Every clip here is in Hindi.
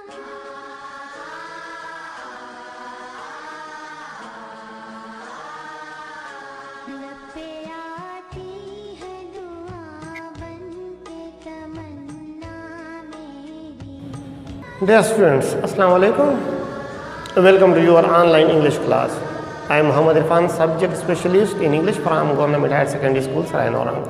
Dear students, Assalamu alaikum. Welcome to your online English class. I am Muhammad Irfan, subject specialist in English from Government Higher Secondary School, Sarayan Orang.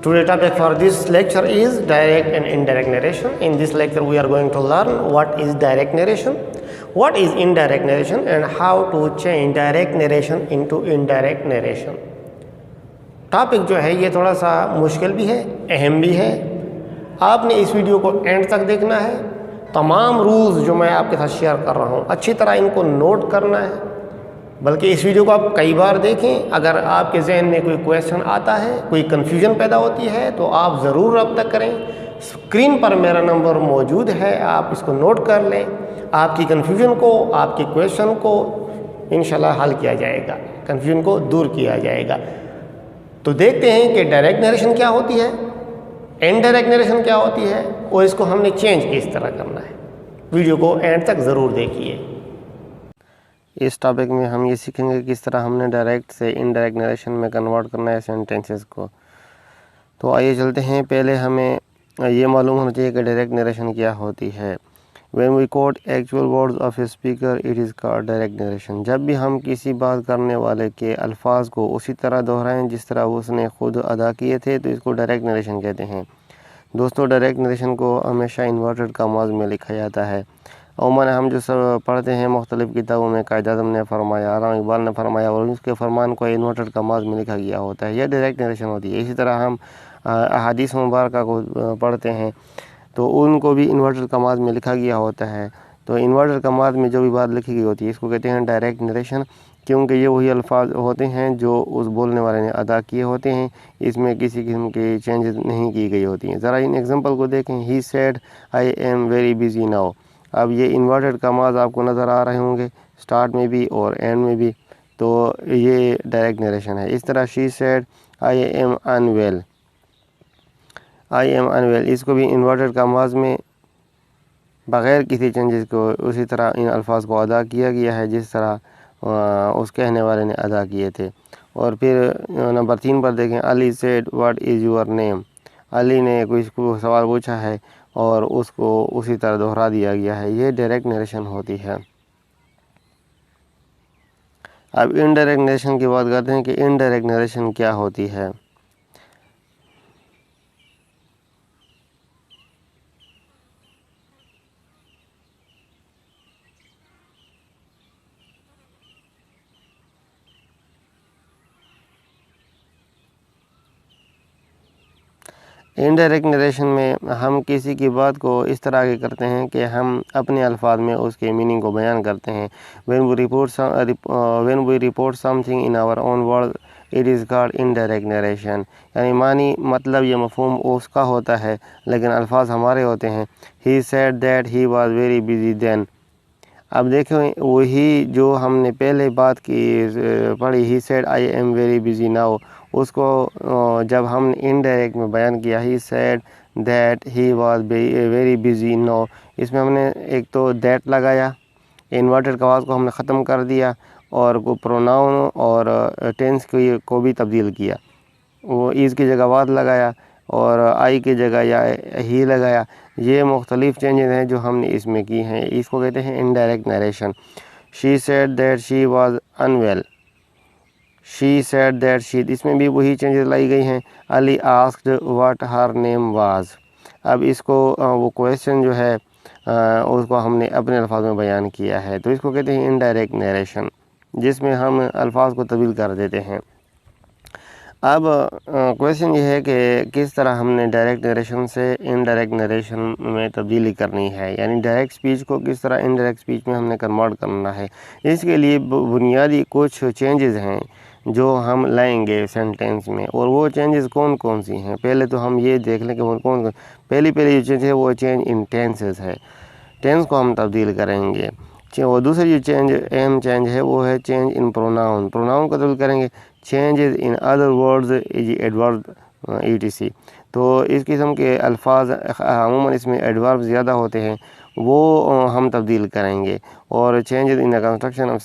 Today's topic for this lecture is direct and indirect narration. In this lecture, we are going to learn what is direct narration, what is indirect narration, and how to change direct narration into indirect narration. Topic जो है ये थोड़ा सा मुश्किल भी है, अहम भी है. आपने इस वीडियो को एंड तक देखना है. तमाम रूल्स जो मैं आपके साथ शेयर कर रहा हूँ अच्छी तरह इनको नोट करना है. बल्कि इस वीडियो को आप कई बार देखें. अगर आपके जहन में कोई क्वेश्चन आता है, कोई कन्फ्यूजन पैदा होती है, तो आप ज़रूर रब्ता करें. स्क्रीन पर मेरा नंबर मौजूद है, आप इसको नोट कर लें. आपकी कन्फ्यूजन को, आपके क्वेश्चन को इंशाल्लाह हल किया जाएगा, कन्फ्यूजन को दूर किया जाएगा. तो देखते हैं कि डायरेक्ट नरेशन क्या होती है, इनडायरेक्ट नरेशन क्या होती है, और इसको हमने चेंज किस तरह करना है. वीडियो को एंड तक ज़रूर देखिए. इस टॉपिक में हम ये सीखेंगे किस तरह हमने डायरेक्ट से इनडायरेक्ट नरेशन में कन्वर्ट करना है सेंटेंसेस को. तो आइए चलते हैं. पहले हमें ये मालूम होना चाहिए कि डायरेक्ट नरेशन क्या होती है. When we quote actual words of a speaker, it is called direct narration. जब भी हम किसी बात करने वाले के अल्फाज को उसी तरह दोहराएं जिस तरह उसने खुद अदा किए थे, तो इसको डायरेक्ट नरेशन कहते हैं. दोस्तों, डायरेक्ट नरेशन को हमेशा इन्वर्टेड कॉमास में लिखा जाता है. अमूमन हम जो सब पढ़ते हैं मुख्तलिफ़ किताबों में, कायद आज़म ने फरमाया, आलम इकबाल ने फरमाया, और उसके फरमान को इन्वर्टेड कॉमास में लिखा गया होता है. यह डायरेक्ट नरेशन होती है. इसी तरह हम अहादीस मुबारका को पढ़ते हैं तो उनको भी इन्वर्टेड कॉमास में लिखा गया होता है. तो इन्वर्टेड कॉमास में जो भी बात लिखी गई होती है इसको कहते हैं डायरेक्ट नरेशन, क्योंकि ये वही अल्फाज होते हैं जो उस बोलने वाले ने अदा किए होते हैं. इसमें किसी किस्म की चेंजेस नहीं की गई होती हैं. ज़रा इन एग्जांपल को देखें. He said I am very busy now. अब ये इन्वर्टेड कॉमास आपको नज़र आ रहे होंगे स्टार्ट में भी और एंड में भी. तो ये डायरेक्ट नरेशन है. इस तरह she said I am unwell. I am unwell, इसको भी इन्वर्टेड कॉमास में बग़ैर किसी चेंजेस को उसी तरह इन अल्फाज को अदा किया गया है जिस तरह उस कहने वाले ने अदा किए थे. और फिर नंबर 3 पर देखें. Ali said what is your name. Ali ने कोई इसको सवाल पूछा है और उसको उसी तरह दोहरा दिया गया है. ये डायरेक्ट नरेशन होती है. अब इनडायरेक्ट नरेशन की बात करते हैं कि इनडायरेक्ट नरेशन क्या होती है. इनडायरेक्ट नरेशन में हम किसी की बात को इस तरह के करते हैं कि हम अपने अल्फाज में उसके मीनिंग को बयान करते हैं. when we report something in our own words, it is called indirect narration. यानी मानी मतलब ये मफहूम उसका होता है लेकिन अल्फाज हमारे होते हैं. he said that he was very busy then. अब देखें वही जो हमने पहले बात की पढ़ी, ही said I am very busy now, उसको जब हमने इनडायरेक्ट में बयान किया, ही said that he was very busy now, इसमें हमने एक तो दैट लगाया, इन्वर्टेड कॉमास को हमने ख़त्म कर दिया और प्रोनाउन और टेंस को भी तब्दील किया. वो इज़ की जगह वाज लगाया और आई की जगह या ही लगाया. ये मुख्तलिफ़ चेंजेस हैं जो हमने इसमें की हैं. इसको कहते हैं indirect narration. She said that she was unwell. She said that she, इसमें भी वही चेंजेस लाई गई हैं. Ali asked what her name was. अब इसको वो क्वेश्चन जो है उसको हमने अपने अल्फाज में बयान किया है. तो इसको कहते हैं इनडायरेक्ट नरेशन, जिसमें हम अल्फाज को तब्दील कर देते हैं. अब क्वेश्चन ये है कि किस तरह हमने डायरेक्ट नरेशन से इनडायरेक्ट नरेशन में तब्दीली करनी है, यानी डायरेक्ट स्पीच को किस तरह इनडायरेक्ट स्पीच में हमने कन्वर्ट करना है. इसके लिए बुनियादी कुछ चेंजेस हैं जो हम लाएंगे सेंटेंस में. और वो चेंजेस कौन कौन सी हैं, पहले तो हम ये देख लें कि वो कौन. पहली जो चेंज है वो चेंज इन टेंसेस है. टेंस को हम तब्दील करेंगे. और दूसरी जो अहम चेंज है वो है चेंज इन प्रोनाउन. प्रोनाउन को तब्दील करेंगे. Changes in other words is adverb etc. तो इस किस्म के अल्फाज अमूमन इसमें एडवर्ब ज़्यादा होते हैं, वो हम तब्दील करेंगे। और changes in the construction of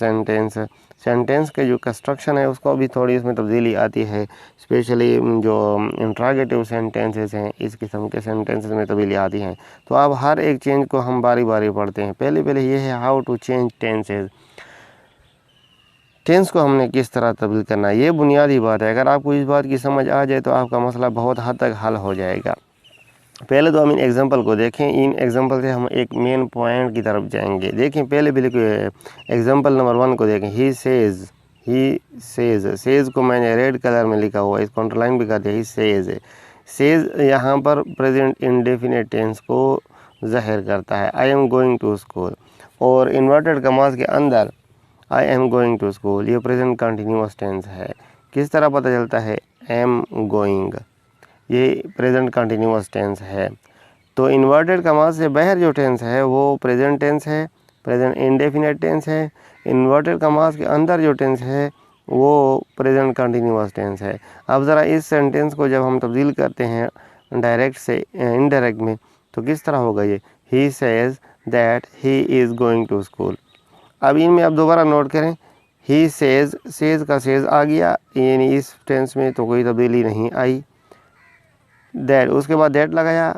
sentence के जो कंस्ट्रक्शन है उसको भी थोड़ी इसमें तब्दीली आती है, स्पेशली जो इंट्रागेटिव सेंटेंसेस हैं इस किस्म के सेंटेंसेस में तब्दीली आती हैं। तो अब हर एक चेंज को हम बारी बारी पढ़ते हैं। पहले ये है how to change tenses. Tense को हमने किस तरह तब्दील करना है, ये बुनियादी बात है। अगर आपको इस बात की समझ आ जाए तो आपका मसला बहुत हद तक हल हो जाएगा। पहले तो हम इन एग्जांपल को देखें, इन एग्जांपल से हम एक मेन पॉइंट की तरफ जाएंगे। देखें पहले एग्जांपल नंबर 1 को देखें। ही सेज को मैंने रेड कलर में लिखा हुआ है, इसको अंडरलाइन भी कर दिया। ही सेज यहाँ पर प्रेजेंट इंडेफिनिट टेंस को ज़ाहिर करता है। I am going to school, और इन्वर्टेड कमास के अंदर I am going to school ये प्रेजेंट कंटिन्यूअस टेंस है। किस तरह पता चलता है? एम गोइंग ये प्रेजेंट कंटिन्यूअस टेंस है। तो इन्वर्टेड कमास से बाहर जो टेंस है वो प्रेजेंट टेंस है, प्रेजेंट इंडेफिनिट टेंस है। इन्वर्टेड कमास के अंदर जो टेंस है वो प्रेजेंट कंटिन्यूअस टेंस है। अब ज़रा इस सेंटेंस को जब हम तब्दील करते हैं डायरेक्ट से इनडायरेक्ट में, तो किस तरह होगा ये? He says that he is going to school. अब इनमें आप दोबारा नोट करें, ही सेज का सेज आ गया, यानी इस टेंस में तो कोई तब्दीली नहीं आई। दैट, उसके बाद दैट लगाया,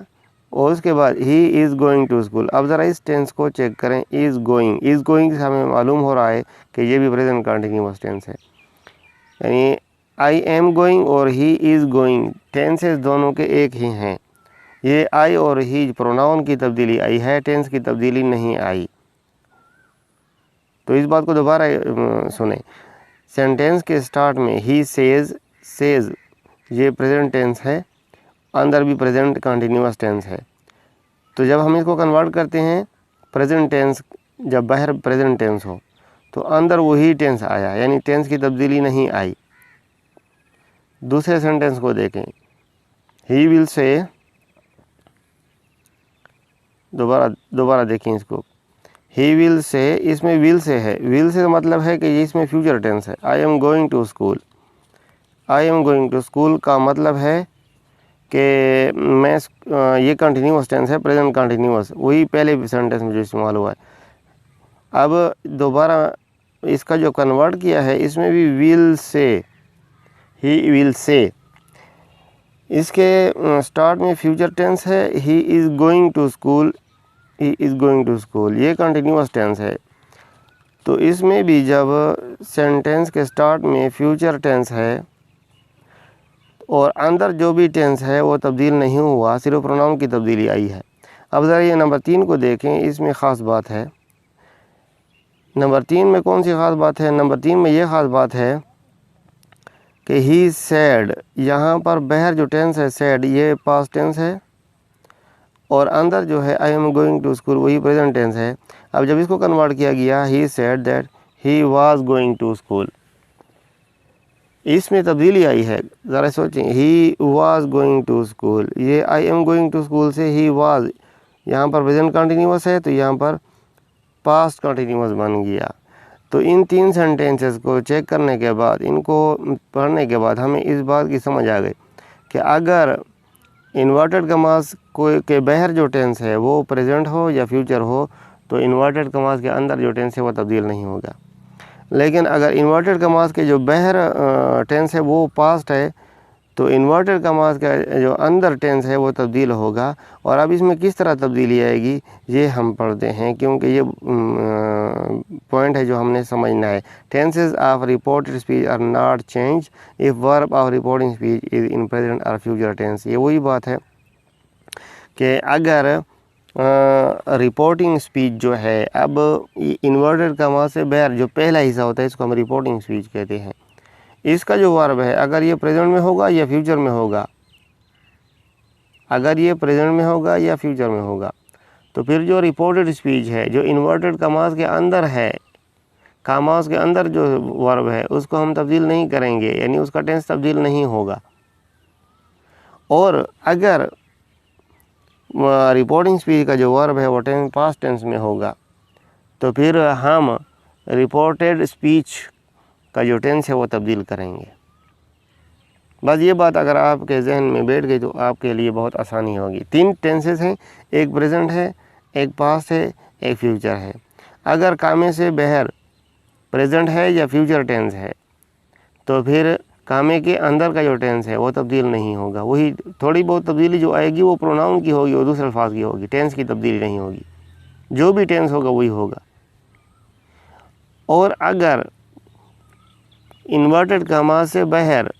और उसके बाद he is going to school. अब ज़रा इस टेंस को चेक करें। इज़ गोइंग से हमें मालूम हो रहा है कि ये भी प्रेजेंट कंटिन्यूअस टेंस है, यानी आई एम गोइंग और ही इज़ गोइंग टेंसेस दोनों के एक ही हैं। ये आई और ही प्रोनाउन की तब्दीली आई है, टेंस की तब्दीली नहीं आई। तो इस बात को दोबारा सुने। सेंटेंस के स्टार्ट में ही सेज ये प्रेजेंट टेंस है, अंदर भी प्रेजेंट कंटिन्यूअस टेंस है। तो जब हम इसको कन्वर्ट करते हैं प्रेजेंट टेंस, जब बाहर प्रेजेंट टेंस हो तो अंदर वही टेंस आया, यानी टेंस की तब्दीली नहीं आई। दूसरे सेंटेंस को देखें। ही विल से, दोबारा देखें इसको। ही विल से, इसमें विल से है, विल से मतलब है कि ये इसमें फ्यूचर टेंस है। I am going to school, I am going to school का मतलब है कि मैं ये कंटिन्यूअस टेंस है, प्रेजेंट कंटिन्यूअस, वही पहले सेंटेंस में जो इस्तेमाल हुआ है। अब दोबारा इसका जो कन्वर्ट किया है इसमें भी will say, he will say, इसके स्टार्ट में फ्यूचर टेंस है। He is going to school, he is going to school ये कंटिन्यूअस टेंस है। तो इसमें भी जब सेंटेंस के स्टार्ट में फ्यूचर टेंस है और अंदर जो भी टेंस है वो तब्दील नहीं हुआ, सिर्फ प्रोनाउन की तब्दीली आई है। अब ज़रा ये नंबर 3 को देखें, इसमें ख़ास बात है। नंबर 3 में कौन सी ख़ास बात है? नंबर 3 में ये ख़ास बात है कि ही सैड, यहाँ पर बाहर जो टेंस है सैड ये पास्ट टेंस है, और अंदर जो है I am going to school वही प्रेजेंट टेंस है। अब जब इसको कन्वर्ट किया गया, he said that he was going to school, इसमें तब्दीली आई है। ज़रा सोचें, he was going to school, ये I am going to school से ही वाज, यहाँ पर प्रेजेंट कंटिन्यूअस है तो यहाँ पर पास्ट कंटिन्यूअस बन गया। तो इन 3 सेंटेंसेस को चेक करने के बाद, इनको पढ़ने के बाद हमें इस बात की समझ आ गई कि अगर इन्वर्टेड कमास के बाहर जो टेंस है वो प्रेजेंट हो या फ्यूचर हो तो इन्वर्टेड कमास के अंदर जो टेंस है वो तब्दील नहीं होगा। लेकिन अगर इन्वर्टेड कमास के जो बाहर टेंस है वो पास्ट है तो इन्वर्टेड कमास का जो अंदर टेंस है वो तब्दील होगा। और अब इसमें किस तरह तब्दीली आएगी ये हम पढ़ते हैं, क्योंकि ये पॉइंट है जो हमने समझना है। Tenses of reported speech are not change if verb of reporting speech is in present और फ्यूचर टेंस। ये वही बात है कि अगर रिपोर्टिंग स्पीच जो है, अब इन्वर्टेड कमा से बाहर जो पहला हिस्सा होता है इसको हम रिपोर्टिंग स्पीच कहते हैं। इसका जो वर्ब है अगर ये प्रेजेंट में होगा या फ्यूचर में होगा, अगर ये प्रेजेंट में होगा या फ्यूचर में होगा, तो फिर जो रिपोर्टेड स्पीच है जो इन्वर्टेड कमास के अंदर है, कमास के अंदर जो वर्ब है उसको हम तब्दील नहीं करेंगे, यानी उसका टेंस तब्दील नहीं होगा। और अगर रिपोर्टिंग स्पीच का जो वर्ब है वो पास्ट टेंस में होगा तो फिर हम रिपोर्टेड स्पीच का जो टेंस है वो तब्दील करेंगे। बस ये बात अगर आपके जहन में बैठ गई तो आपके लिए बहुत आसानी होगी। 3 टेंसेस हैं, एक प्रेजेंट है, एक पास्ट है, एक फ्यूचर है। अगर कामे से बहर प्रेजेंट है या फ्यूचर टेंस है तो फिर कामे के अंदर का जो टेंस है वो तब्दील नहीं होगा। वही थोड़ी बहुत तब्दीली जो आएगी वो प्रोनाउन की होगी और दूसरे अल्फाज की होगी, टेंस की तब्दीली नहीं होगी। जो भी टेंस होगा वही होगा। और अगर इन्वर्टेड कामा से बहर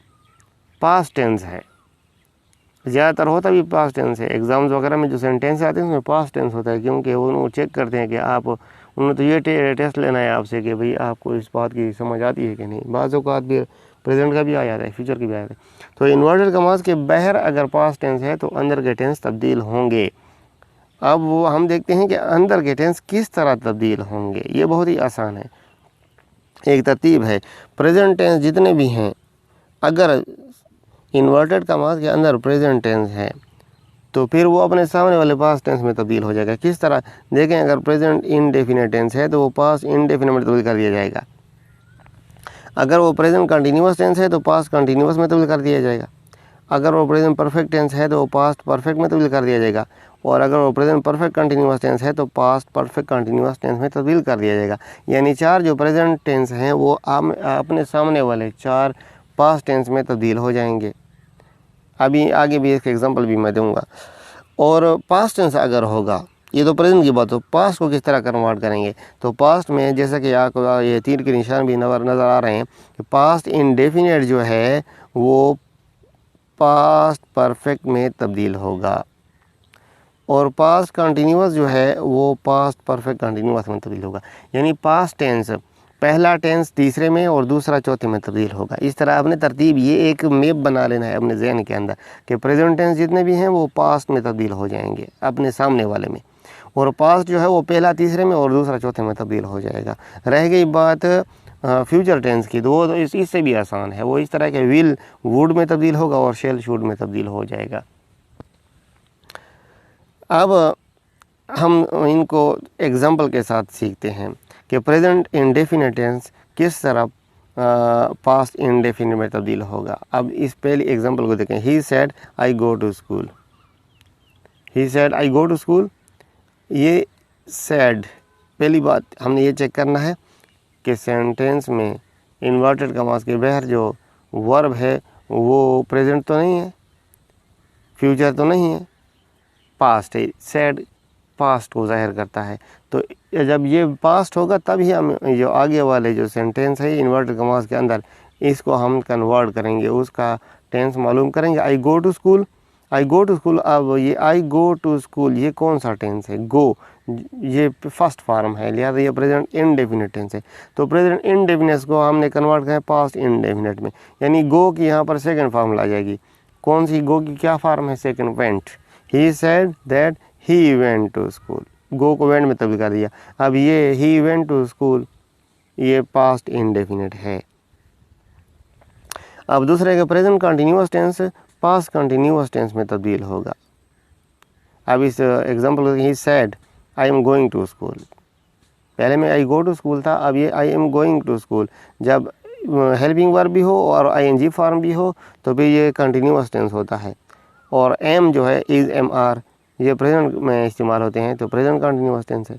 पास्ट टेंस है, ज़्यादातर होता भी पास्ट टेंस है, एग्ज़ाम्स वगैरह में जो सेंटेंस आते हैं उसमें पास्ट टेंस होता है, क्योंकि वो चेक करते हैं कि आप, उन्होंने तो ये टेस्ट लेना है आपसे कि भाई आपको इस बात की समझ आती है कि नहीं। बाज़ औक़ात भी प्रेजेंट का भी आ जाता है, फ्यूचर की भी आ जाता है। तो इन्वर्टेड कमास के बहर अगर पास्ट टेंस है तो अंदर के टेंस तब्दील होंगे। अब वो हम देखते हैं कि अंदर के टेंस किस तरह तब्दील होंगे। ये बहुत ही आसान है, एक तरतीब है। प्रेजेंट टेंस जितने भी हैं, अगर इन्वर्टेड कमास के अंदर प्रेजेंट टेंस है तो फिर वो अपने सामने वाले पास्ट टेंस में तब्दील हो जाएगा। किस तरह देखें, अगर प्रेजेंट इनडेफिनिट टेंस है तो वो पास्ट इनडेफिनिट में तब्दील कर दिया जाएगा। अगर वो प्रेजेंट कंटिन्यूअस टेंस है तो पास्ट कंटिन्यूअस में तब्दील कर दिया जाएगा। अगर वो प्रेजेंट परफेक्ट टेंस है तो वो पास्ट परफेक्ट में तब्दील कर दिया जाएगा। और अगर वो प्रेजेंट परफेक्ट कंटिन्यूअस टेंस है तो पास्ट परफेक्ट कंटिन्यूअस टेंस में तब्दील कर दिया जाएगा। यानी 4 जो प्रेजेंट टेंस हैं वो अपने सामने वाले 4 पास्ट टेंस में तब्दील हो जाएंगे। अभी आगे भी इसका एग्जांपल भी मैं दूंगा। और पास्ट टेंस अगर होगा, ये तो प्रेजेंट की बात हो, पास्ट को किस तरह कन्वर्ट करेंगे। तो पास्ट में जैसा कि आपको ये तीर के निशान भी नज़र आ रहे हैं कि पास्ट इनडेफिनिट जो है वो पास्ट परफेक्ट में तब्दील होगा, और पास्ट कंटिन्यूअस जो है वो पास्ट परफेक्ट कंटिन्यूअस में तब्दील होगा। यानी पास्ट टेंस पहला टेंस तीसरे में और दूसरा चौथे में तब्दील होगा। इस तरह आपने तरतीब, ये एक मैप बना लेना है अपने जहन के अंदर कि प्रेजेंट टेंस जितने भी हैं वो पास्ट में तब्दील हो जाएंगे अपने सामने वाले में, और पास्ट जो है वो पहला तीसरे में और दूसरा चौथे में तब्दील हो जाएगा। रह गई बात फ्यूचर टेंस की, तो वो इससे भी आसान है। वो इस तरह के विल वुड में तब्दील होगा और शेल शुड में तब्दील हो जाएगा। अब हम इनको एग्जाम्पल के साथ सीखते हैं कि प्रेजेंट इंडेफिनिट टेंस किस तरह पास्ट इंडेफिनिट में तब्दील होगा। अब इस पहली एग्जाम्पल को देखें। He said I go to school. He said I go to school. ये सेड, पहली बात हमने ये चेक करना है कि सेंटेंस में इन्वर्टेड कमास के बहर जो वर्ब है वो प्रेजेंट तो नहीं है, फ्यूचर तो नहीं है, पास्ट है। सेड पास्ट को जाहिर करता है। तो जब ये पास्ट होगा तब ही हम जो आगे वाले जो सेंटेंस है इन्वर्टेड कमास के अंदर, इसको हम कन्वर्ट करेंगे, उसका टेंस मालूम करेंगे। I go to school, I go to school. अब ये आई गो टू स्कूल ये कौन सा टेंस है? गो, ये फर्स्ट फॉर्म है, लिहाजा ये प्रेजेंट इनडेफिनिट टेंस है। तो प्रेजेंट इनडेफिनिट को हमने कन्वर्ट किया पास्ट इनडेफिनिट में, यानी गो की यहाँ पर सेकंड फॉर्म ला जाएगी। कौन सी गो की क्या फॉर्म है? Second, went. He said that he went to school, go को वेंट में तब्दील कर दिया। अब ये ही वेंट टू स्कूल ये पास्ट इनडेफिनिट है। अब दूसरे का present continuous tense past continuous tense में तब्दील होगा। अब इस example he said I am going to school, पहले में आई गो टू स्कूल था, अब ये I am going to school. जब हेल्पिंग वर्ब भी हो और आईएनजी फॉर्म भी हो तो भी ये कंटिन्यूअस टेंस होता है। और एम जो है इज, एम, आर ये प्रेजेंट में इस्तेमाल होते हैं, तो प्रेजेंट कंटिन्यूअस टेंस है।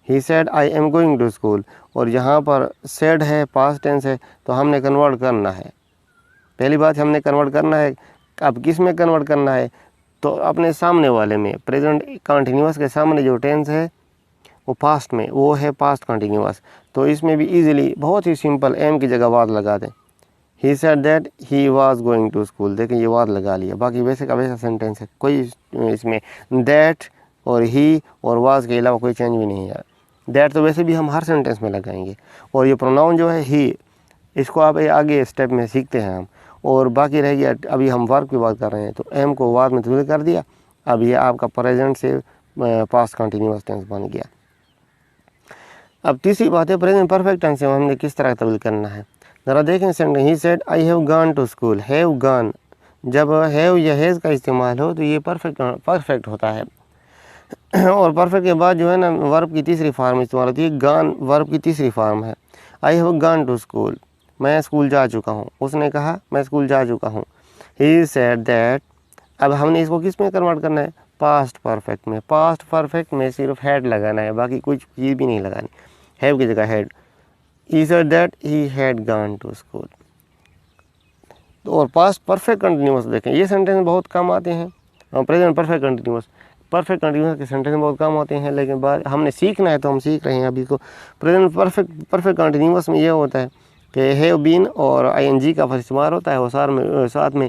He said I am going to school, और यहाँ पर सेड है पास्ट टेंस है, तो हमने कन्वर्ट करना है। पहली बात हमने कन्वर्ट करना है। अब किस में कन्वर्ट करना है? तो अपने सामने वाले में, प्रेजेंट कंटिन्यूअस के सामने जो टेंस है वो पास्ट में, वो है पास्ट कंटिन्यूअस। तो इसमें भी इजीली बहुत ही सिंपल एम की जगह वाज लगा दें। He said that he was going to school, देखें ये वाज लगा लिया, बाकी वैसे का वैसा सेंटेंस है, कोई इसमें दैट और ही और वाज के अलावा कोई चेंज भी नहीं है। दैट तो वैसे भी हम हर सेंटेंस में लगाएंगे। और ये प्रोनाउन जो है ही, इसको आप आगे स्टेप में सीखते हैं हम। और बाकी रह गया, अभी हम वर्ब की बात कर रहे हैं, तो एम को वाज में तब्दील कर दिया। अब ये आपका प्रेजेंट से पास्ट कंटिन्यूअस टेंस बन गया। अब तीसरी बात है प्रेजेंट परफेक्ट टेंस से हमने किस तरह तब्दील करना है। ज़रा देखें sentence. He said I have gone to school. Have gone, जब हैव या हैज़ का इस्तेमाल हो तो ये परफेक्ट होता है। और परफेक्ट के बाद जो है ना वर्ब की तीसरी फार्म इस्तेमाल होती है। गॉन वर्ब की तीसरी फार्म है। I have gone to school, मैं स्कूल जा चुका हूँ, उसने कहा मैं स्कूल जा चुका हूँ। ही सेड दैट, अब हमने इसको किस में कन्वर्ट करना है, पास्ट परफेक्ट में। पास्ट परफेक्ट में सिर्फ हैड लगाना है, बाकी कुछ चीज़ भी नहीं लगानी, हैव की जगह had. He said that he had gone to school. तो और पास्ट परफेक्ट कंटिन्यूअस देखें, ये सेंटेंस बहुत कम आते हैं। Present perfect continuous, perfect continuous के सेंटेंस बहुत कम होते हैं, लेकिन बाद हमने सीखना है तो हम सीख रहे हैं अभी को। प्रेजेंट परफेक्ट कंटिन्यूअस में ये होता है कि हैव बीन और आईएनजी का इस्तेमाल होता है, और साथ में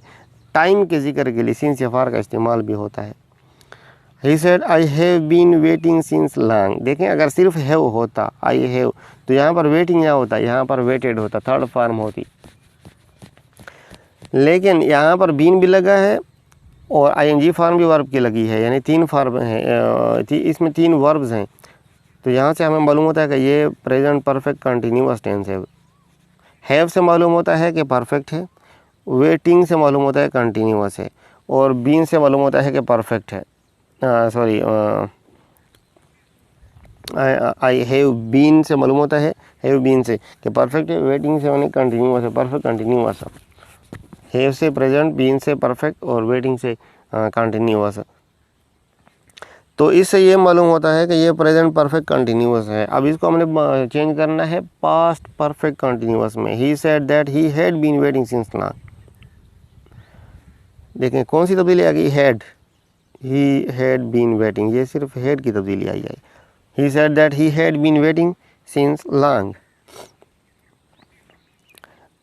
टाइम के जिक्र के लिए सिंस या फार का इस्तेमाल भी होता है। He said I have been waiting since long. देखें अगर सिर्फ हैव होता आई हैव, तो यहाँ पर वेटिंग क्या होता, यहाँ पर वेटेड होता, थर्ड फॉर्म होती। लेकिन यहाँ पर बीन भी लगा है और आईएनजी फॉर्म भी वर्ब की लगी है, यानी 3 फॉर्म हैं, इसमें 3 वर्ब्स हैं। तो यहाँ से हमें मालूम होता है कि ये प्रेजेंट परफेक्ट कंटिन्यूअस टेंस है। हैव से मालूम होता है कि परफेक्ट है, वेटिंग से मालूम होता है कंटिन्यूअस है, और बीन से मालूम होता है कि परफेक्ट है। सॉरी, आई हैव बीन से मालूम होता है, हैव बीन से कि परफेक्ट है, वेटिंग से माने कंटिन्यूअस है, परफेक्ट कंटिन्यूअस है। हैव से प्रेजेंट, बीन से परफेक्ट और वेटिंग से कंटिन्यूअस। तो इससे ये मालूम होता है कि ये प्रेजेंट परफेक्ट कंटिन्यूअस है। अब इसको हमने चेंज करना है पास्ट परफेक्ट कंटिन्यूअस में। He said that he had been waiting since long. देखें कौन सी तब्दीली आ गई, had, he had been waiting, ये सिर्फ हैड की तब्दीली आई है। He said that he had been waiting since long.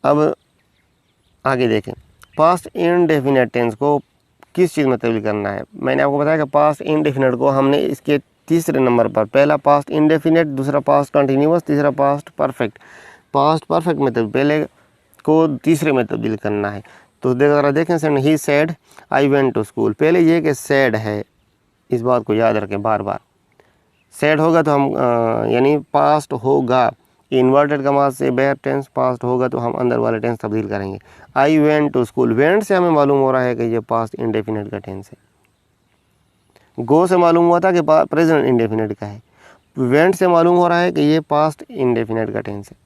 अब आगे देखें, पास्ट इनडेफिनेट टेंस को किस चीज़ में तब्दील करना है। मैंने आपको बताया कि पास्ट इनडेफिनेट को हमने इसके तीसरे नंबर पर, पहला पास्ट इनडेफिनेट, दूसरा पास्ट कंटिन्यूअस, तीसरा पास्ट परफेक्ट। पास्ट परफेक्ट में पहले को तीसरे में तब्दील करना है। तो ज़रा देखें sir, he said I went to school. पहले ये कि सेड है, इस बात को याद रखें बार बार। सेड होगा तो हम यानी पास्ट होगा, इन्वर्टेड कमास से बैर टेंस, पास्ट होगा तो हम अंदर वाले टेंस तब्दील करेंगे। I went to school, went से हमें मालूम हो रहा है कि ये पास्ट इंडेफिनेट का टेंस है। गो से मालूम हुआ था कि प्रेजेंट इंडेफिनेट का है। वेंट से मालूम हो रहा है कि ये पास्ट इंडेफिनेट का टेंस है।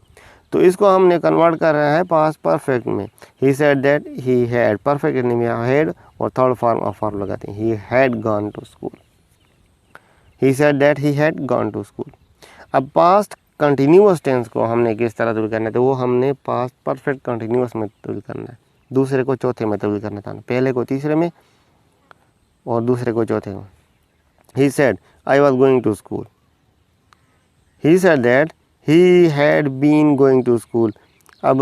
तो इसको हमने कन्वर्ट कर रहा है पास्ट परफेक्ट में। He said that he had, perfect में हैड और थर्ड फॉर्म ऑफ फॉर्म लगाते हैं, he had gone to school. He said that he had gone to school. अब पास्ट कंटिन्यूअस टेंस को हमने किस तरह तब्दील करना है, तो वो हमने पास्ट परफेक्ट कंटिन्यूअस में तब्दील करना है। दूसरे को चौथे में तब्दील करना था, पहले को तीसरे में और दूसरे को चौथे में। He said I was going to school. He said that he had been going to school. अब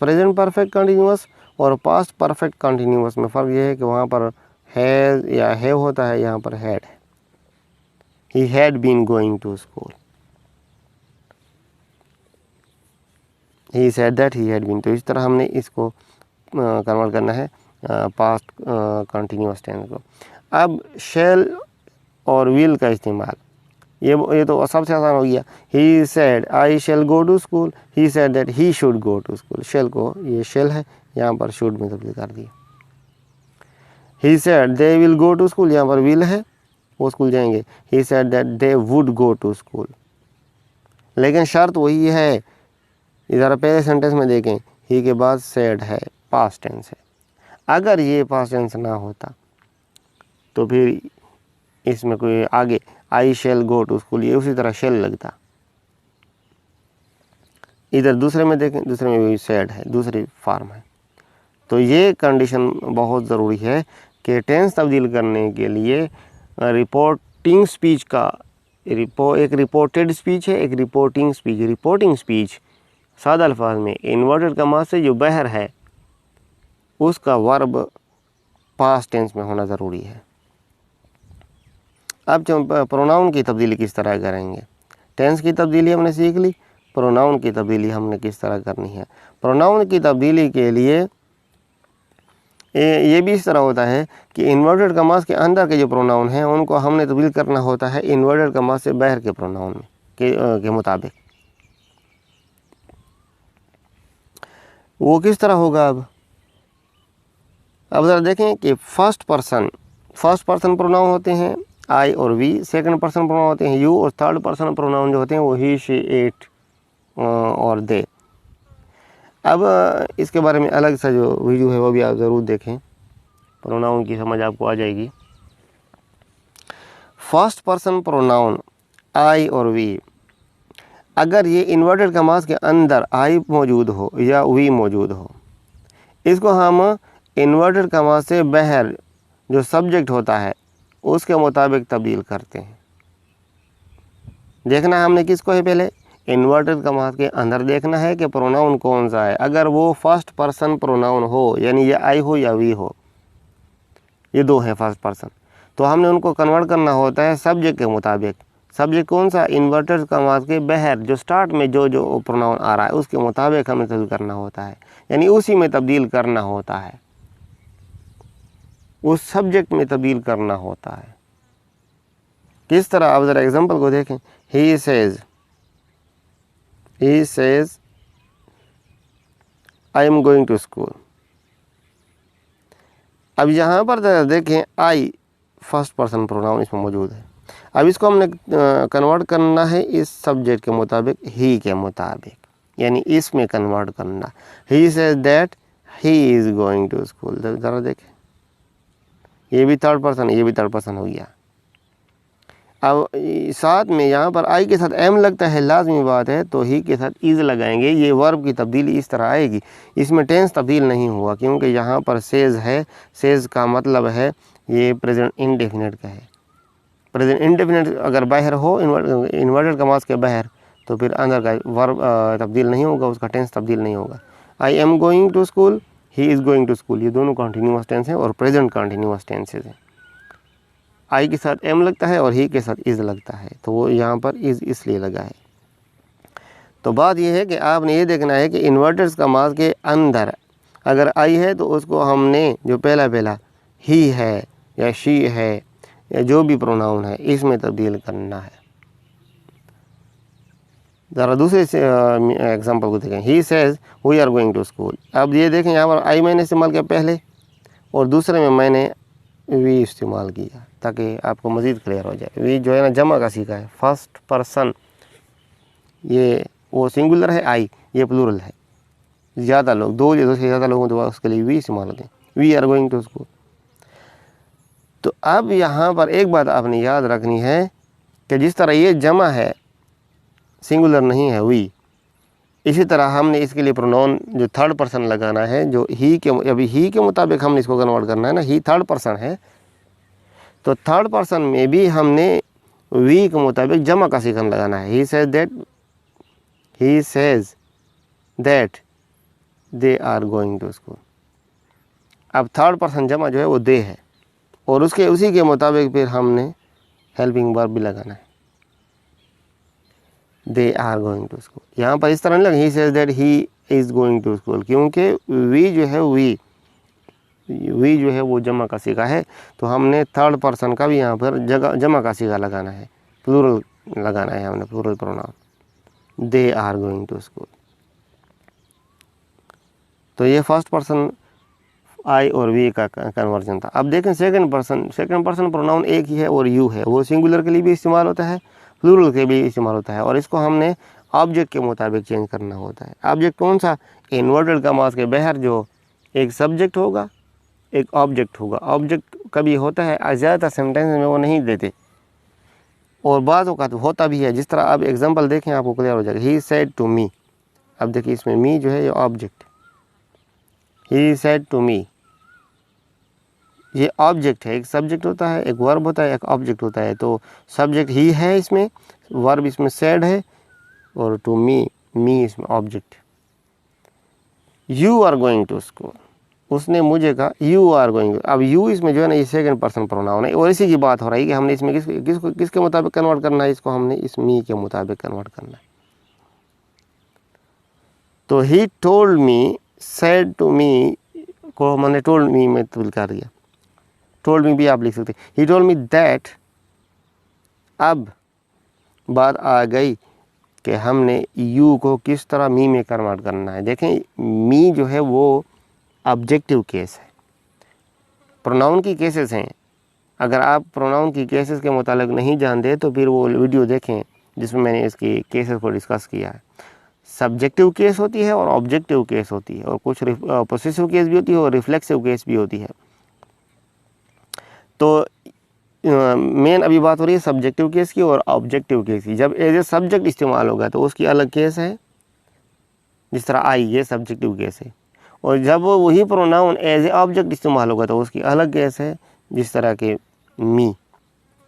प्रेजेंट परफेक्ट कंटिन्यूअस और पास्ट परफेक्ट कंटिन्यूअस में फ़र्क ये है कि वहाँ पर हैज़ या हैव होता है, यहाँ पर हैड है। He had been going to school. He said that he had been. तो इस तरह हमने इसको कन्वर्ट करना है पास्ट कंटिन्यूअस टेंस को। अब शैल और विल का इस्तेमाल, ये तो सबसे आसान हो गया। He said I shall go to school, he said that he should go to school. Shall को, ये शैल है, यहाँ पर शुड में तब्दील कर दिया। He said they will go to school, यहाँ पर विल है, वो स्कूल जाएंगे। He said that they would go to school. लेकिन शर्त वही है, इधर पहले सेंटेंस में देखें, ही के बाद सेड है, पास्ट टेंस है। अगर ये पास्ट टेंस ना होता तो फिर इसमें कोई आगे I shall go to school, ये उसी तरह शेल लगता। इधर दूसरे में देखें, दूसरे में भी सेड है, दूसरी फॉर्म है। तो ये कंडीशन बहुत ज़रूरी है कि टेंस तब्दील करने के लिए रिपोर्टिंग स्पीच का एक रिपोर्टेड स्पीच है, एक रिपोर्टिंग स्पीच। रिपोर्टिंग स्पीच सादा अल्फाज में इन्वर्टेड कमा से जो बहर है उसका वर्ब पास्ट टेंस में होना ज़रूरी है। अब जो प्रोनाउन की तब्दीली किस तरह करेंगे, टेंस की तब्दीली हमने सीख ली, प्रोनाउन की तब्दीली हमने किस तरह करनी है। प्रोनाउन की तब्दीली के लिए ये भी इस तरह होता है कि इन्वर्टेड कमास के अंदर के जो प्रोनाउन हैं उनको हमने तब्दील करना होता है इन्वर्टेड कमास से बाहर के प्रोनाउन में के मुताबिक। वो किस तरह होगा। अब ज़रा देखें कि फर्स्ट पर्सन प्रोनाउन होते हैं आई और वी, सेकंड पर्सन प्रोनाउन होते हैं यू, और थर्ड पर्सन प्रोनाउन जो होते हैं वो ही शी इट और दे। अब इसके बारे में अलग सा जो वीडियो है वो भी आप ज़रूर देखें, प्रोनाउन की समझ आपको आ जाएगी। फर्स्ट पर्सन प्रोनाउन आई और वी, अगर ये इन्वर्टेड कमास के अंदर आई मौजूद हो या वी मौजूद हो, इसको हम इन्वर्टेड कमास से बाहर जो सब्जेक्ट होता है उसके मुताबिक तब्दील करते हैं। देखना है हमने किसको है, पहले इन्वर्टेड कमास के अंदर देखना है कि प्रोनाउन कौन सा है। अगर वो फर्स्ट पर्सन प्रोनाउन हो, यानी ये आई हो या वी हो, ये दो हैं फर्स्ट पर्सन, तो हमने उनको कन्वर्ट करना होता है सब्जेक्ट के मुताबिक। सब्जेक्ट कौन सा, इन्वर्टेड कमास के बाहर जो स्टार्ट में जो प्रोनाउन आ रहा है उसके मुताबिक हमें तब्दील करना होता है, यानी उसी में तब्दील करना होता है, उस सब्जेक्ट में तब्दील करना होता है। किस तरह, आप ज़रा एग्जांपल को देखें। He says I am going to school. अब यहाँ पर देखें आई फर्स्ट पर्सन प्रोनाउन इसमें मौजूद है। अब इसको हमने कन्वर्ट करना है इस सब्जेक्ट के मुताबिक, ही के मुताबिक, यानी इसमें कन्वर्ट करना। He says that he is going to school. ज़रा देखें, ये भी थर्ड पर्सन, ये भी थर्ड पर्सन हो गया। अब साथ में यहाँ पर आई के साथ एम लगता है, लाजमी बात है, तो ही के साथ इज़ लगाएंगे। ये वर्ब की तब्दीली इस तरह आएगी, इसमें टेंस तब्दील नहीं हुआ, क्योंकि यहाँ पर सेज है। सेज का मतलब है ये प्रेजेंट इंडेफिनिट का है। प्रेजेंट इंडेफिनिट अगर बाहर हो, इन्वर्टेड कमास के बाहर, तो फिर अंदर का वर्ब तब्दील नहीं होगा, उसका टेंस तब्दील नहीं होगा। I am going to school, he is going to school, ये दोनों कंटिन्यूअस टेंस हैं और प्रेजेंट कंटिन्यूअस टेंसेज हैं। आई के साथ एम लगता है और ही के साथ इज़ लगता है, तो वो यहाँ पर इज़ इसलिए लगा है। तो बात यह है कि आपने ये देखना है कि इन्वर्टेड कमास के अंदर अगर आई है तो उसको हमने जो पहला ही है या शी है या जो भी प्रोनाउन है इसमें तब्दील करना है। ज़रा दूसरे एग्जांपल को देखें। He says we are going to school. अब ये देखें, यहाँ पर आई मैंने इस्तेमाल किया पहले और दूसरे में मैंने वी इस्तेमाल किया, ताकि आपको मज़ीद क्लियर हो जाए। वी जो है ना जमा का सीखा है, फर्स्ट पर्सन, ये वो सिंगुलर है, आई ये प्लूरल है। ज़्यादा लोग, दो या दो से ज़्यादा लोगों तो उसके लिए वी इस्तेमाल होते हैं। We are going to school. तो अब यहाँ पर एक बात आपने याद रखनी है कि जिस तरह ये जमा है, सिंगुलर नहीं है वी, इसी तरह हमने इसके लिए प्रोनाउन जो थर्ड पर्सन लगाना है, जो ही के, अभी ही के मुताबिक हमने इसको कन्वर्ट करना है ना, ही थर्ड पर्सन है, तो थर्ड पर्सन में भी हमने वी के मुताबिक जमा का सिखन लगाना है। He says that they are going to school. अब थर्ड पर्सन जमा जो है वो दे है और उसके उसी के मुताबिक फिर हमने हेल्पिंग वर्ब भी लगाना है, they are going to school. यहाँ पर इस तरह नहीं लगा he says that he is going to school, क्योंकि वी जो है वी जो है वो जमा का सीखा है, तो हमने थर्ड पर्सन का भी यहाँ पर जमा का सीखा लगाना है, प्लूरल लगाना है हमने, plural pronoun, they are going to school. तो ये फर्स्ट पर्सन आई और वी का कन्वर्जन था। अब देखें सेकंड पर्सन प्रोनाउन एक ही है और यू है, वो सिंगुलर के लिए भी इस्तेमाल होता है, प्लूरल के भी इस्तेमाल होता है, और इसको हमने ऑब्जेक्ट के मुताबिक चेंज करना होता है। ऑब्जेक्ट कौन सा, इन्वर्टेड कमास के बाहर जो एक सब्जेक्ट होगा, एक ऑब्जेक्ट होगा। ऑब्जेक्ट कभी होता है, ज़्यादातर सेंटेंस में वो नहीं देते और बाज़ों का तो होता भी है। जिस तरह आप एग्जांपल देखें आपको क्लियर हो जाएगा। ही सेड टू मी, अब देखिए इसमें मी जो है ये object, he said to me, ये ऑब्जेक्ट है। एक सब्जेक्ट होता है, एक वर्ब होता है, एक ऑब्जेक्ट होता है। तो सब्जेक्ट ही है इसमें, वर्ब इसमें सेड है, और टू मी इसमें object. You are going to school, उसने मुझे कहा यू आर गोइंग। अब यू इसमें जो है ना ये सेकंड पर्सन प्रोनाउन है और इसी की बात हो रही है कि हमने इसमें किसके मुताबिक कन्वर्ट करना है, इसको हमने इस मी के मुताबिक कन्वर्ट करना है। तो he told me, said to me को मैंने टोल्ड मी में तब्दील कर दिया, टोल्ड मी भी आप लिख सकते हैं। ही टोल्ड मी दैट। अब बात आ गई कि हमने यू को किस तरह मी में कन्वर्ट करना है। देखें मी जो है वो ऑब्जेक्टिव केस है, प्रोनाउन की केसेस हैं। अगर आप प्रोनाउन की केसेस के मुतालिक नहीं जानते तो फिर वो वीडियो देखें जिसमें मैंने इसकी केसेस को डिस्कस किया है। सब्जेक्टिव केस होती है और ऑब्जेक्टिव केस होती है, और कुछ पोसेसिव केस भी होती है और रिफ्लेक्सिव केस भी होती है। तो मेन अभी बात हो रही है सब्जेक्टिव केस की और ऑब्जेक्टिव केस की। जब एज ए सब्जेक्ट इस्तेमाल होगा तो उसकी अलग केस है, जिस तरह आई, ये सब्जेक्टिव केस है। और जब वही प्रोनाउन एज ए ऑब्जेक्ट इस्तेमाल होगा तो उसकी अलग केस है, जिस तरह के मी,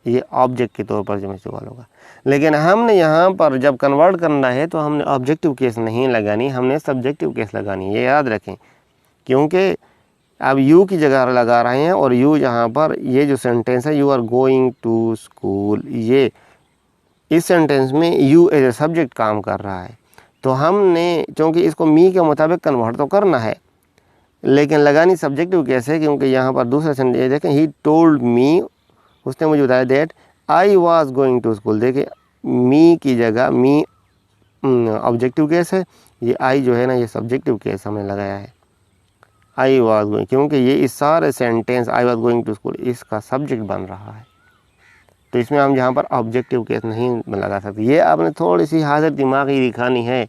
ये ऑब्जेक्ट के तौर पर जब इस्तेमाल होगा। लेकिन हमने यहाँ पर जब कन्वर्ट करना है तो हमने ऑब्जेक्टिव केस नहीं लगानी, हमने सब्जेक्टिव केस लगानी, ये याद रखें। क्योंकि अब यू की जगह लगा रहे हैं, और यू यहाँ पर ये जो सेंटेंस है, you are going to school, ये इस सेंटेंस में यू एज ए सब्जेक्ट काम कर रहा है। तो हमने चूँकि इसको मी के मुताबिक कन्वर्ट तो करना है, लेकिन लगानी सब्जेक्टिव केस है, क्योंकि यहाँ पर दूसरा सेंटेंस देखें, ही टोल्ड मी, उसने मुझे बताया that I was going to school. देखिए मी की जगह मी ऑब्जेक्टिव केस है, ये आई जो है ना ये सब्जेक्टिव केस हमने लगाया है, आई वॉज गोइंग, क्योंकि ये इस सारे sentence I was going to school इसका सब्जेक्ट बन रहा है। तो इसमें हम यहाँ पर ऑब्जेक्टिव केस नहीं लगा सकते। ये आपने थोड़ी सी हाजिर दिमागी दिखानी है,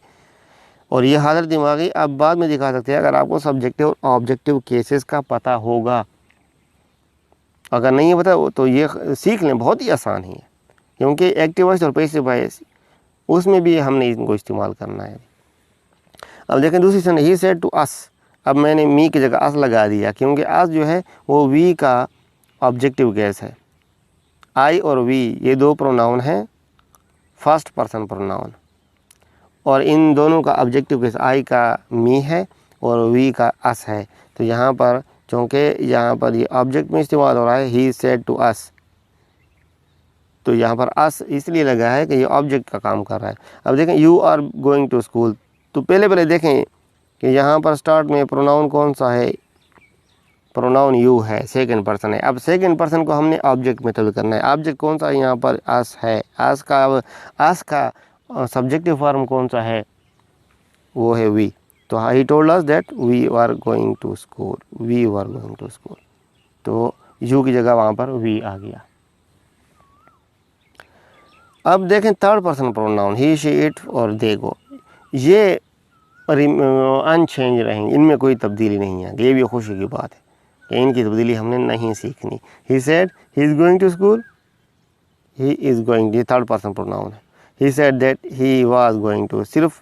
और ये हाजिर दिमागी आप बाद में दिखा सकते हैं अगर आपको सब्जेक्टिव और ऑब्जेक्टिव केसेस का पता होगा। अगर नहीं पता तो ये सीख लें, बहुत ही आसान ही है, क्योंकि एक्टिव वॉइस और पैसिव वॉइस उसमें भी हमने इनको इस्तेमाल करना है। अब देखें दूसरी sentence, he said to us, अब मैंने मी की जगह अस लगा दिया, क्योंकि अस जो है वो वी का ऑब्जेक्टिव केस है। आई और वी ये दो प्रोनाउन हैं, फर्स्ट पर्सन प्रोनाउन, और इन दोनों का ऑब्जेक्टिव केस आई का मी है और वी का अस है। तो यहाँ पर चूँकि यहाँ पर ये ऑब्जेक्ट में इस्तेमाल हो रहा है, ही सेड टू अस, तो यहाँ पर अस इसलिए लगा है कि ये ऑब्जेक्ट का काम कर रहा है। अब देखें you are going to school, तो पहले देखें कि यहाँ पर स्टार्ट में प्रोनाउन कौन सा है, प्रोनाउन यू है, सेकंड पर्सन है। अब सेकंड पर्सन को हमने ऑब्जेक्ट में तब्दील करना है। ऑब्जेक्ट कौन सा है यहाँ पर, अस है। अस का सब्जेक्टिव फॉर्म कौन सा है, वो है वी। तो he told us that we are going to school, we are going to school, तो यू की जगह वहाँ पर वी आ गया। अब देखें third person pronoun, he she it और दे गो, ये अनचेंज रहेंगे, इनमें कोई तब्दीली नहीं है। ये भी खुशी की बात है कि इनकी तब्दीली हमने नहीं सीखनी। He said he is going to school, he is going, ये थर्ड पर्सन प्रोनाउन है। He said that he was going to, सिर्फ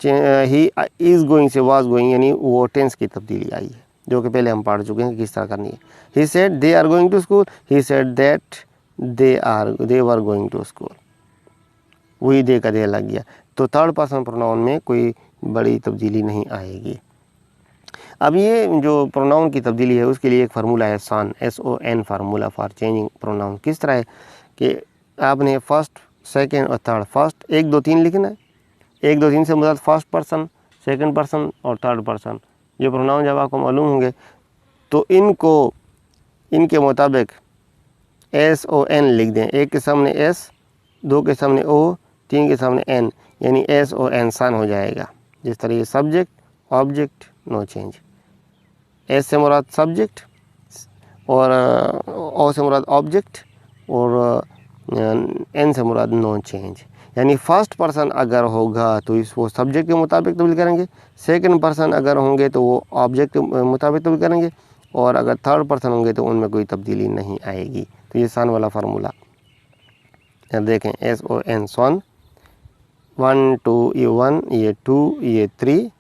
ही इज़ गोइंग से वाज गोइंग यानी वो टेंस की तब्दीली आई है, जो कि पहले हम पढ़ चुके हैं कि किस तरह करनी है। He said they are going to school, he said that they were going to school, वही दे का दे लग गया। तो थर्ड पर्सन प्रोनाउन में कोई बड़ी तब्दीली नहीं आएगी। अब ये जो प्रोनाउन की तब्दीली है उसके लिए एक फार्मूला है SON, SON formula for changing pronoun. किस तरह है कि आपने फर्स्ट, सेकंड और थर्ड, फर्स्ट 1 2 3 लिखना है। 1 2 3 से मुराद फर्स्ट पर्सन, सेकंड पर्सन और थर्ड पर्सन। ये प्रोनाउन जब आपको मालूम होंगे तो इनको इनके मुताबिक SON लिख दें। 1 के सामने S, 2 के सामने O, 3 के सामने N, यानी SON सन हो जाएगा। जिस तरह ये subject, object, no change. S से मुराद सब्जेक्ट और O से मुराद ऑब्जेक्ट और N से मुराद नो चेंज। यानी फर्स्ट पर्सन अगर होगा तो वो सब्जेक्ट के मुताबिक तब्दील करेंगे, सेकंड पर्सन अगर होंगे तो वो ऑब्जेक्ट के मुताबिक तब्दील करेंगे, और अगर थर्ड पर्सन होंगे तो उनमें कोई तब्दीली नहीं आएगी। तो ये सन वाला फार्मूला देखें, SON सन, 1 2 ये 1, ये 2, ये 3,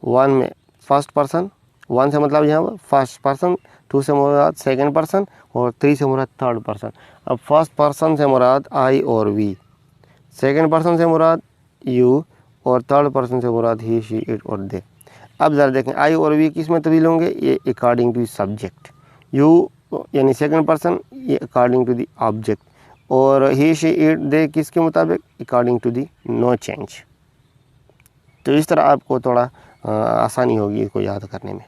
1 में फर्स्ट पर्सन, 1 से मतलब यहाँ पर फर्स्ट पर्सन, 2 से मुराद सेकंड पर्सन और 3 से मुराद थर्ड पर्सन। अब फर्स्ट पर्सन से मुराद आई और वी, सेकंड पर्सन से मुराद यू और थर्ड पर्सन से मुराद ही शी इट और दे। अब ज़रा देखें आई और वी किस में तब्दील होंगे, ये अकॉर्डिंग टू सब्जेक्ट, यू यानी सेकंड पर्सन ये अकॉर्डिंग टू द ऑब्जेक्ट, और ही शी इट दे किसके मुताबिक, according to the no change. तो इस तरह आपको थोड़ा आसानी होगी इसको याद करने में।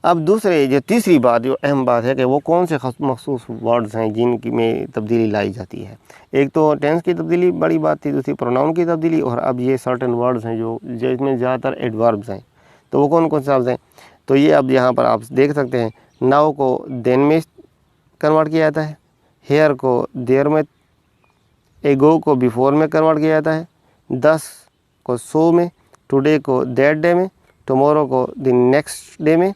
अब दूसरे जो तीसरी बात जो अहम बात है कि वो कौन से मखसूस वर्ड्स हैं जिनकी में तब्दीली लाई जाती है। एक तो टेंस की तब्दीली बड़ी बात थी, दूसरी प्रोनाउन की तब्दीली, और अब ये सर्टेन वर्ड्स हैं जो जिसमें ज़्यादातर एडवर्ब्स हैं। तो वो कौन कौन से लफ्ज़ हैं, तो ये अब यहाँ पर आप देख सकते हैं। नाउ को देन में कन्वर्ट किया जाता है, हेयर को देयर में, एगो को बिफोर में कन्वर्ट किया जाता है, 10 को सो में, टुडे को दैट डे में, टुमारो को द नेक्स्ट डे में,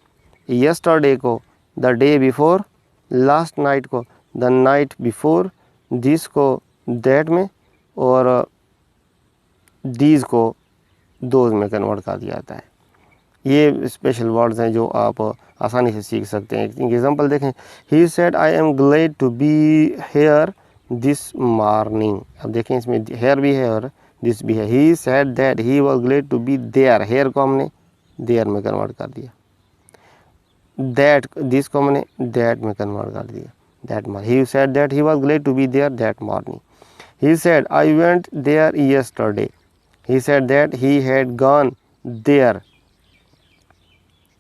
यस्टरडे को the day before, last night को द नाइट बिफोर, दिस को दैट में, और दीज को दोज में कन्वर्ट कर दिया जाता है। ये स्पेशल वर्ड्स हैं जो आप आसानी से सीख सकते हैं। एक एग्जांपल देखें, he said I am glad to be here this morning. अब देखें इसमें हेयर भी है और दिस भी है। He said that he was glad to be there, here को हमने देयर में कन्वर्ट कर दिया। दैट, दिस को हमने दैट में कन्वर्ट कर दिया, that morning. He said that he was glad to be there that morning. He said I went there yesterday. He said that he had gone there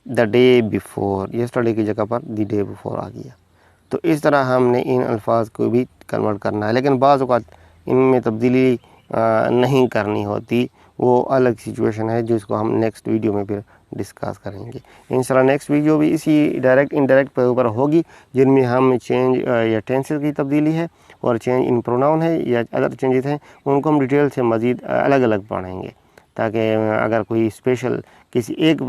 the day before, yesterday की जगह पर द डे बिफोर आ गया। तो इस तरह हमने इन अल्फाज को भी कन्वर्ट करना है, लेकिन बाज़ औक़ात इनमें तब्दीली नहीं करनी होती, वो अलग सिचुएशन है जिसको हम नेक्स्ट वीडियो में फिर डिस्कस करेंगे। इंशाल्लाह नेक्स्ट वीडियो भी इसी डायरेक्ट इनडायरेक्ट पे ऊपर होगी, जिनमें हम चेंज या टेंसेस की तब्दीली है और चेंज इन प्रोनाउन है या अदर चेंजेस हैं, उनको हम डिटेल से मज़ीद अलग अलग पढ़ेंगे, ताकि अगर कोई स्पेशल किसी एक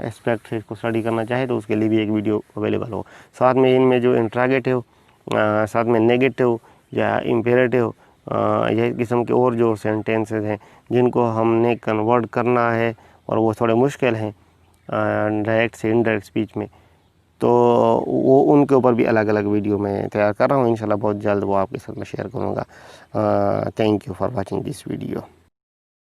एस्पेक्ट से इसको स्टडी करना चाहे तो उसके लिए भी एक वीडियो अवेलेबल हो। साथ में इनमें जो इंट्रागेटिव, साथ में नेगेटिव या इम्पेरेटिव यह किस्म के और जो सेंटेंसेस हैं जिनको हमने कन्वर्ट करना है और वो थोड़े मुश्किल हैं डायरेक्ट से इनडायरेक्ट स्पीच में, तो वो उनके ऊपर भी अलग अलग वीडियो मैं तैयार कर रहा हूँ। इंशाल्लाह बहुत जल्द वो आपके साथ में शेयर करूँगा। Thank you for watching this video.